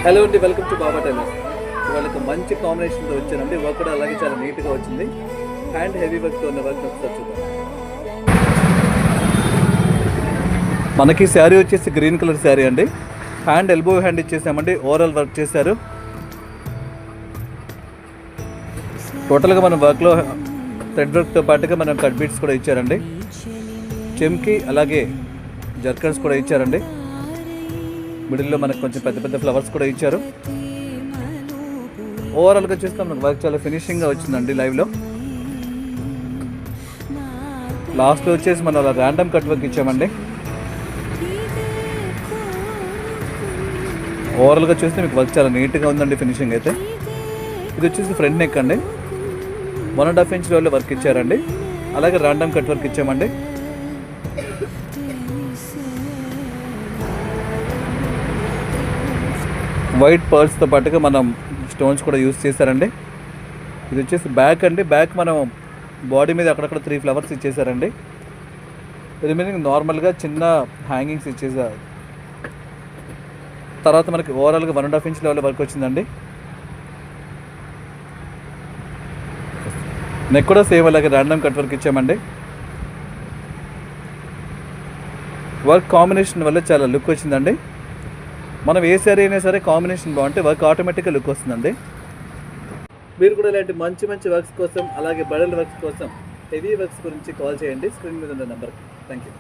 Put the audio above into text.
Hello అండి, welcome to Baba tailors. వాళ్ళకి మంచి కాంబినేషన్తో వచ్చానండి. వర్క్ కూడా అలాగే చాలా నీట్గా వచ్చింది. హ్యాండ్ హెవీ వర్క్తో ఉన్న వర్క్ ఒకసారి చూద్దాం. మనకి శారీ వచ్చేసి గ్రీన్ కలర్ శారీ అండి. హ్యాండ్ ఎల్బో హ్యాండ్ ఇచ్చేసామండి. ఓవరాల్ వర్క్ చేశారు. టోటల్గా మనం వర్క్లో థ్రెడ్ వర్క్తో పాటుగా మనం కట్ బీట్స్ కూడా ఇచ్చారండి. చెమ్కి అలాగే జర్కన్స్ కూడా ఇచ్చారండి. మిడిల్లో మనకు కొంచెం పెద్ద పెద్ద ఫ్లవర్స్ కూడా ఇచ్చారు. ఓవరాల్గా చూస్తే మనకు వర్క్ చాలా ఫినిషింగ్గా వచ్చిందండి. లైవ్లో లాస్ట్లో వచ్చేసి మనం అలా ర్యాండమ్ కట్ వర్క్ ఇచ్చామండి. ఓవరాల్గా చూస్తే మీకు వర్క్ చాలా నీట్గా ఉందండి. ఫినిషింగ్ అయితే ఇది వచ్చేసి ఫ్రంట్ నెక్ అండి. 1.5 ఇంచ్ లెవెల్లో వర్క్ ఇచ్చారండి. అలాగే ర్యాండమ్ కట్ వర్క్ ఇచ్చామండి. వైట్ పర్ల్స్తో పాటుగా మనం స్టోన్స్ కూడా యూస్ చేశారండి. ఇది వచ్చేసి బ్యాక్ అండి. బ్యాక్ మనం బాడీ మీద అక్కడక్కడ 3 ఫ్లవర్స్ ఇచ్చేసారండి. రిమైనింగ్ నార్మల్గా చిన్న హ్యాంగింగ్స్ ఇచ్చేసారు. తర్వాత మనకి ఓవరాల్గా 1.5 ఇంచ్ లెవెల్ వర్క్ వచ్చిందండి. నెక్ కూడా సేమ్ అలాగే ర్యాండమ్ కట్ వర్క్ ఇచ్చామండి. వర్క్ కాంబినేషన్ వల్ల చాలా లుక్ వచ్చిందండి. మనం ఏ శారీ అయినా సరే కాంబినేషన్ బాగుంటే వర్క్ ఆటోమేటిక్గా లుక్ వస్తుందండి. మీరు కూడా ఇలాంటి మంచి మంచి వర్క్స్ కోసం అలాగే బడల్ వర్క్స్ కోసం హెవీ వర్క్స్ గురించి కాల్ చేయండి స్క్రీన్ మీద ఉన్న నెంబర్కి. Thank you.